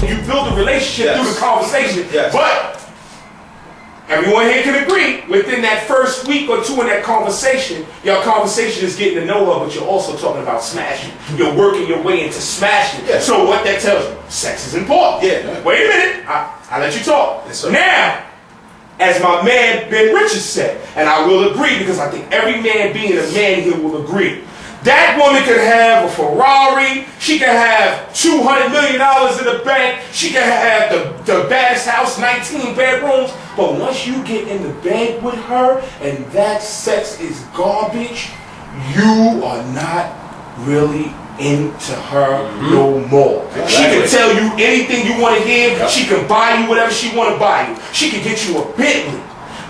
You build a relationship through the conversation. But everyone here can agree, within that first week or two in that conversation, your conversation is getting to know her, but you're also talking about smashing. You're working your way into smashing. So what that tells you, sex is important. Wait a minute, I'll let you talk. Now, as my man Ben Richards said, and I will agree because I think every man being a man here will agree, that woman could have a Ferrari, she could have $200 million in the bank, she could have the baddest house, 19 bedrooms, but once you get in the bed with her and that sex is garbage, you are not really into her no more. She can tell you anything you want to hear, she can buy you whatever she want to buy you, she can get you a Bentley.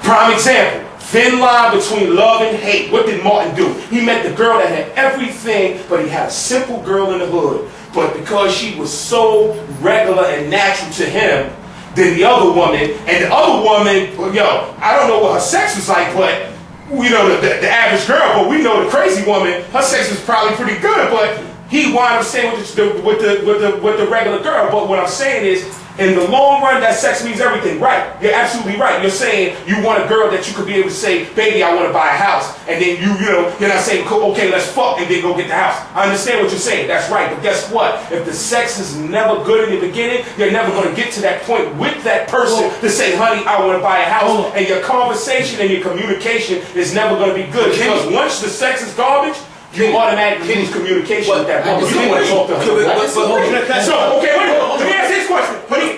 Prime example. Thin line between love and hate. What did Martin do? He met the girl that had everything, but he had a simple girl in the hood. But because she was so regular and natural to him, than the other woman, and the other woman, well, yo, I don't know what her sex was like, but we know the average girl, but we know the crazy woman, her sex was probably pretty good, but he wound up staying with the regular girl. But what I'm saying is, in the long run, that sex means everything. Right. You're absolutely right. You're saying you want a girl that you could be able to say, baby, I want to buy a house. And then you're not saying, okay, let's fuck and then go get the house. I understand what you're saying. That's right. But guess what? If the sex is never good in the beginning, you're never going to get to that point with that person to say, honey, I want to buy a house. And your conversation and your communication is never going to be good. Because once the sex is garbage, you automatically lose communication with that woman. You don't want to talk to her. So, okay, wait a minute. Let me ask this question.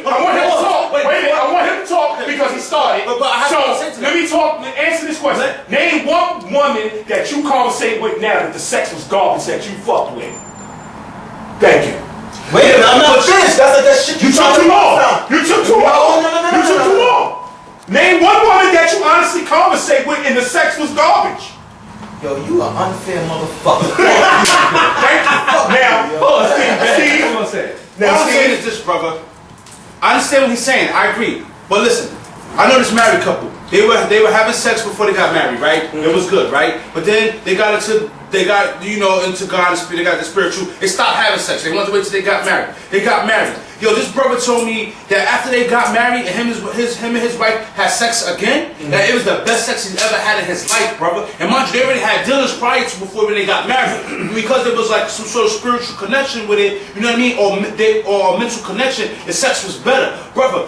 I want him to talk. Wait a minute. I want him to talk because he started. So, let me talk. Answer this question. Name one woman that you conversate with now that the sex was garbage that you fucked with. Thank you. Wait a minute. I'm not finished. That's like that shit. You took too long. You took too long. You took too long. Name one woman that you honestly conversate with and the sex was garbage. Yo, you an unfair motherfucker. Thank you. Now, Steve. What I'm saying is this, brother. I understand what he's saying. I agree. But listen, I know this married couple. They were having sex before they got married, right? It was good, right? But then they got into God and spirit. They got the spiritual. They stopped having sex. They wanted to wait till they got married. They got married. Yo, this brother told me that after they got married and him and his wife had sex again, that it was the best sex he's ever had in his life, brother. And mind you, they already had dinners prior to before when they got married, because there was like some sort of spiritual connection with it. You know what I mean? Or a mental connection. The sex was better, brother.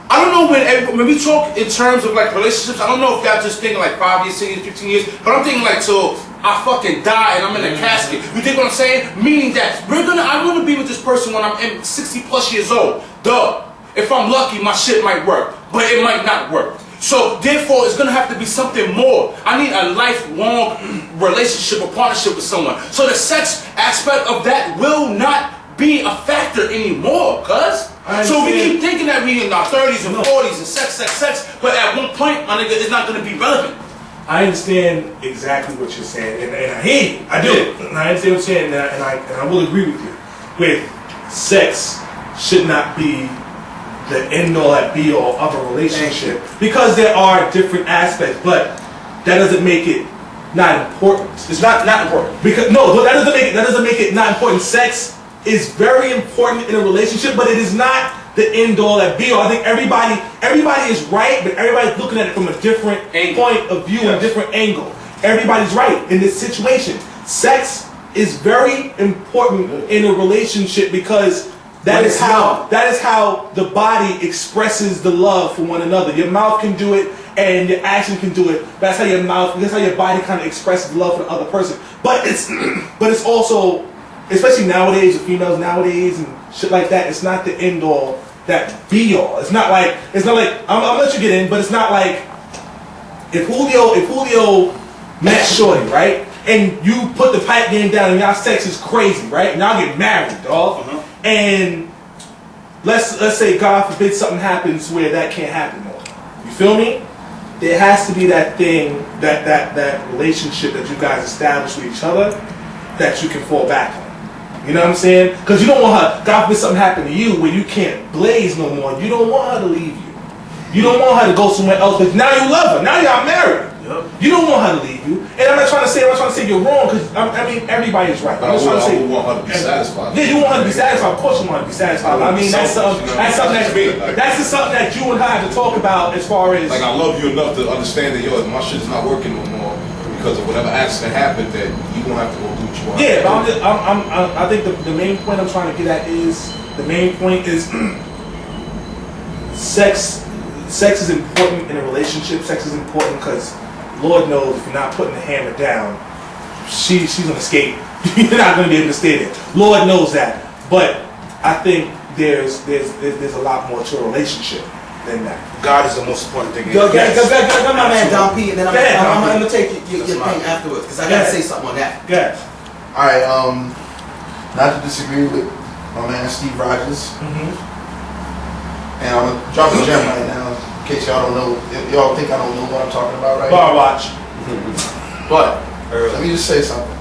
I don't know when we talk in terms of like relationships, I don't know if y'all just thinking like 5 years, 10 years, 15 years, but I'm thinking like till I fucking die and I'm in a casket. You think what I'm saying? Meaning that I'm gonna be with this person when I'm 60 plus years old. Duh. If I'm lucky, my shit might work, but it might not work. So therefore, it's gonna have to be something more. I need a lifelong relationship or partnership with someone. So the sex aspect of that will not be a factor anymore, cuz. So we keep thinking that we in our 30s and 40s and sex, but at one point, my nigga, it's not going to be relevant. I understand exactly what you're saying, and I hear you. I do. And I understand what you're saying, and I will agree with you. With sex should not be the end-all and be-all of a relationship, because there are different aspects, but that doesn't make it not important. It's not important. Because that doesn't make it not important. Sex is very important in a relationship, but it is not the end all and be all. I think everybody is right, but everybody's looking at it from a different point of view and a different angle. Everybody's right in this situation. Sex is very important in a relationship because that is how the body expresses the love for one another. Your mouth can do it, and your action can do it. That's how your mouth, that's how your body kind of expresses love for the other person. But it's also, especially nowadays, with females nowadays and shit like that, it's not the end all, that be all. It's not like I'm gonna let you get in, but it's not like if Julio met Shorty, right? And you put the pipe game down and y'all sex is crazy, right? And y'all get married, dog. And let's say God forbid something happens where that can't happen more. You feel me? There has to be that thing, that relationship that you guys establish with each other that you can fall back on. You know what I'm saying? Because you don't want her, God forbid something happen to you where you can't blaze no more. You don't want her to leave you. You don't want her to go somewhere else, but now you love her. Now y'all married. You don't want her to leave you. And I'm not trying to say you're wrong, because I mean everybody is right. I'm just trying to say I would want her to be satisfied. Yeah, you want her to be satisfied. Of course you want her to be satisfied. I mean that's something that you and her have to talk about as far as like I love you enough to understand that my shit is not working no more because of whatever accident happened, that you won't have to go do what you want. Yeah, but I think the main point I'm trying to get at is sex is important in a relationship. Sex is important because Lord knows if you're not putting the hammer down, she's gonna escape. You're not gonna be able to stay there. Lord knows that. But I think there's a lot more to a relationship than that. God is the most important thing. Go, my man Don P, and then I'm gonna take your thing afterwards because I gotta say something on that. Good. All right. Not to disagree with my man Steve Rogers, and I'm gonna drop a gem right now. In case y'all don't know, if y'all think I don't know what I'm talking about, right? Bar watch. But let me just say something.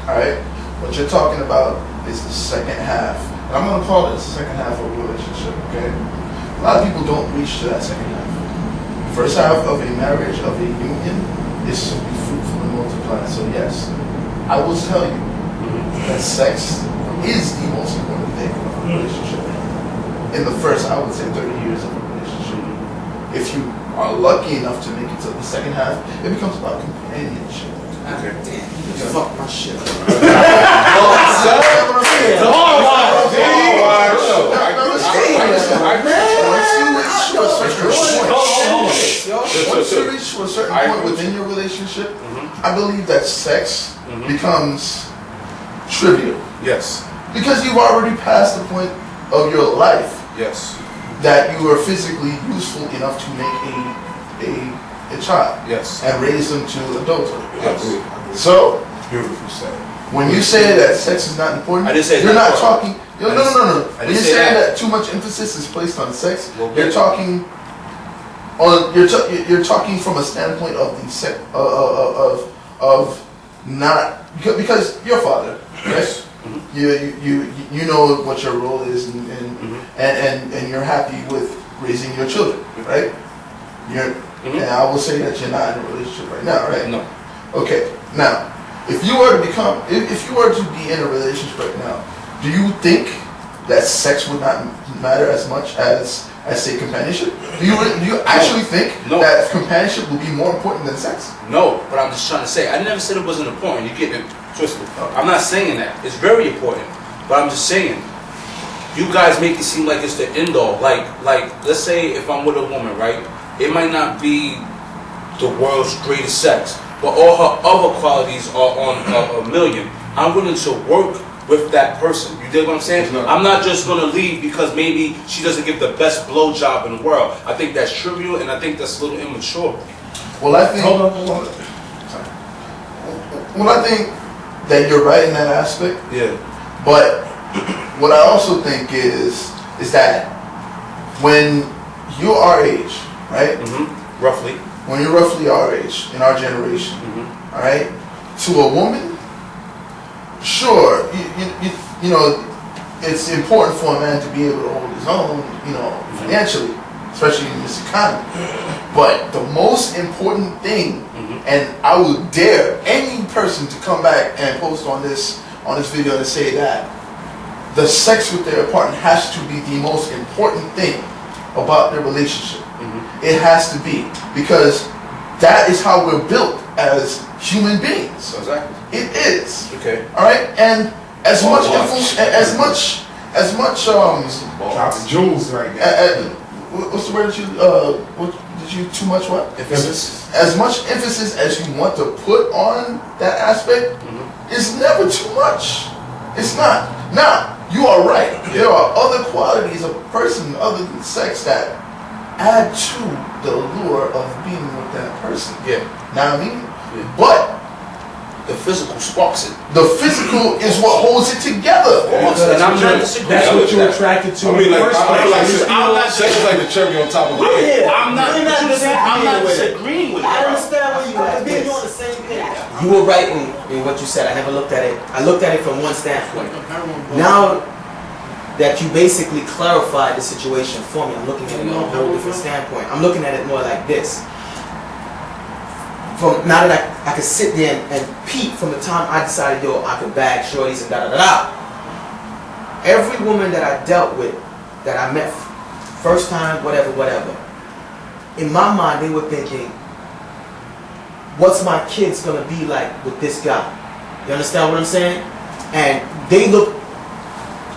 All right, what you're talking about is the second half, and I'm gonna call it the second half of a relationship. Okay, a lot of people don't reach to that second half. First half of a marriage, of a union, is to be fruitful and multiply. So yes, I will tell you that sex is the most important thing in a relationship. In the first, I would say, 30 years of a relationship. If you are lucky enough to make it to the second half, it becomes about companionship. Okay. Damn, you fuck my shit. Once you reach to a certain point within your relationship, I believe that sex becomes trivial. Yes. Because you've already passed the point of your life. Yes. That you are physically useful enough to make a child. Yes. And raise them to adulthood. Yes. So, Beautiful said. when you say that sex is not important, I didn't say you're not important. talking. No. I When didn't you're say saying that. that too much emphasis is placed on sex, Well, you're talking on. You're talking from a standpoint of the sex of not because your father, right? You know what your role is, and you're happy with raising your children, right? And I will say that you're not in a relationship right now, right? No. Okay. Now, if you were to be in a relationship right now, do you think that sex would not matter as much as say companionship? Do you actually think that companionship will be more important than sex? No, but I'm just trying to say, I never said it wasn't important. You're getting it twisted. I'm not saying that. It's very important. But I'm just saying, you guys make it seem like it's the end all. Like let's say if I'm with a woman, right? It might not be the world's greatest sex, but all her other qualities are on a million. I'm willing to work with that person. You dig what I'm saying? I'm not just going to leave because maybe she doesn't give the best blowjob in the world. I think that's trivial, and I think that's a little immature. Well, I think. Hold on. Well, I think that you're right in that aspect. Yeah. But what I also think is that when you are our age, right? Roughly. When you're roughly our age in our generation, all right, to a woman, sure, you know, it's important for a man to be able to hold his own, you know, financially, especially in this economy. But the most important thing, and I would dare any person to come back and post on this video and say that the sex with their partner has to be the most important thing about their relationship. It has to be, because that is how we're built as human beings. Exactly. It is. Okay. All right, and as much dropping jewels right now. What's the word that you did you too much what? Emphasis. As much emphasis as you want to put on that aspect is never too much. It's not. Now, you are right. There are other qualities of a person other than sex that add to the allure of being with that person. Yeah. Know what I mean? But The physical sparks it. the physical is what holds it together. And I'm not disagreeing. That's what you're attracted to I mean, in the like, first I feel like place. I'm not sex is like the cherry on top of the cake. I'm not disagreeing with I you. understand where you are. You're on the same page. You were right in what you said. I never looked at it. I looked at it from one standpoint. Now that you basically clarified the situation for me, I'm looking at it from a whole different standpoint. I'm looking at it more like this. From now that I could sit there and peep from the time I decided, yo, I could bag shorties and da-da-da-da. Every woman that I dealt with, that I met first time, whatever, in my mind, they were thinking, what's my kids gonna be like with this guy? You understand what I'm saying? And they look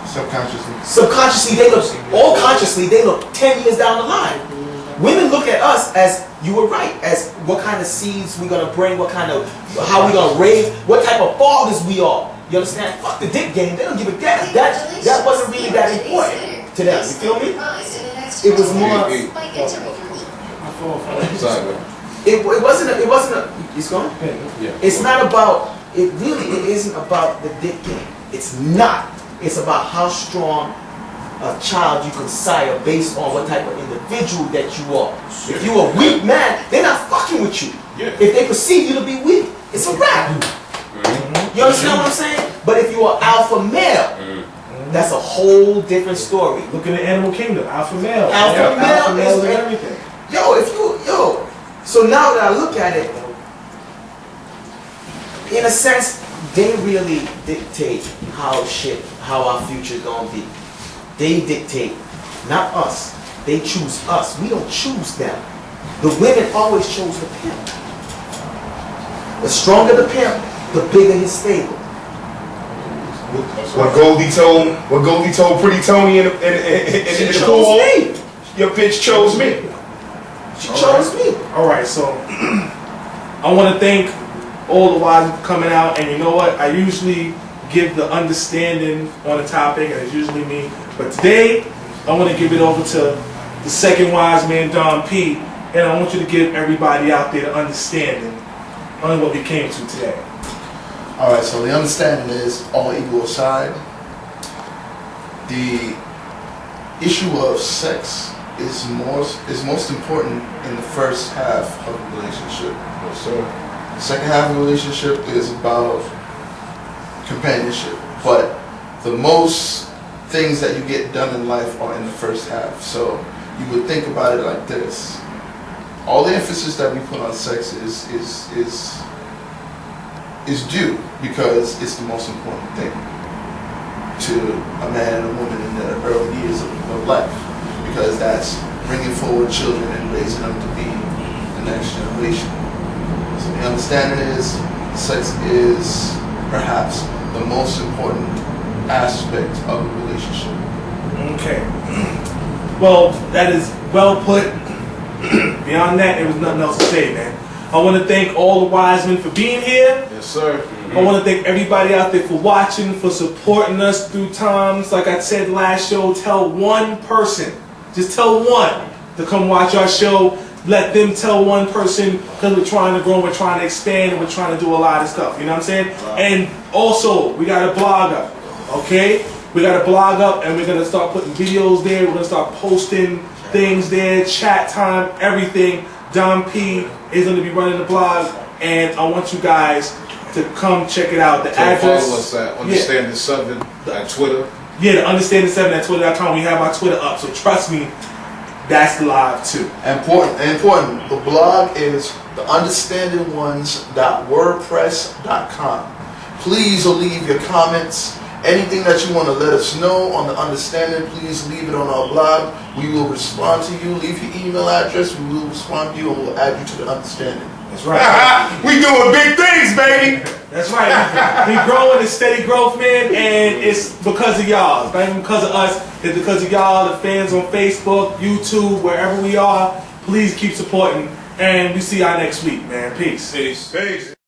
subconsciously, they look, all consciously, they look 10 years down the line. Women look at us as, you were right, as what kind of seeds we gonna bring, what kind of, how we gonna raise, what type of fathers we are. You understand? Fuck the dick game, they don't give a damn. That wasn't really that important to them, you feel me? It was more, Sorry, bro. it wasn't a, it's gone? Yeah. It's not about, it isn't about the dick game. It's not. It's about how strong a child you can sire based on what type of individual that you are. If you're a weak man, they're not fucking with you. Yeah. If they perceive you to be weak, it's a wrap. You understand what I'm saying? But if you're an alpha male, that's a whole different story. Look at the animal kingdom, alpha male. Alpha male is everything. So now that I look at it, in a sense, they really dictate how our future's gonna be. They dictate, not us. They choose us. We don't choose them. The women always chose the pimp. The stronger the pimp, the bigger his stable. What Goldie told Pretty Tony in the pool. Me. Your bitch chose me. She chose me. All right, so I want to thank all the wives for coming out, and you know what? I usually give the understanding on the topic, and it's usually me. But today, I want to give it over to the second wise man, Don P, and I want you to give everybody out there the understanding on what we came to today. Alright, so the understanding is, all ego aside, the issue of sex is most important in the first half of a relationship. Yes, sir. The second half of the relationship is about companionship, but the most things that you get done in life are in the first half. So you would think about it like this: all the emphasis that we put on sex is due because it's the most important thing to a man and a woman in the early years of life, because that's bringing forward children and raising them to be the next generation. So the understanding is, sex is perhaps the most important aspect of a relationship. Okay. Well, that is well put. Beyond that, there was nothing else to say, man. I want to thank all the wise men for being here. Yes, sir. I want to thank everybody out there for watching, for supporting us through times. Like I said last show, tell one person, just tell one to come watch our show. Let them tell one person, because we're trying to grow, we're trying to expand, and we're trying to do a lot of stuff. You know what I'm saying? And also, we got a blog up, okay? We got a blog up, and we're going to start putting videos there. We're going to start posting things there, chat time, everything. Don P is going to be running the blog, and I want you guys to come check it out. The address. Follow us at Understanding 7 at Twitter. Yeah, the Understanding 7 at Twitter.com. We have our Twitter up, so trust me, that's live too. Important. The blog is the understandingones.wordpress.com. Please leave your comments. Anything that you want to let us know on the understanding, please leave it on our blog. We will respond to you. Leave your email address. We will respond to you, and we'll add you to the understanding. That's right. We doing big things, baby. That's right. We growing, it's steady growth, man, and it's because of y'all. It's not even because of us. It's because of y'all, the fans on Facebook, YouTube, wherever we are. Please keep supporting, and we see y'all next week, man. Peace. Peace.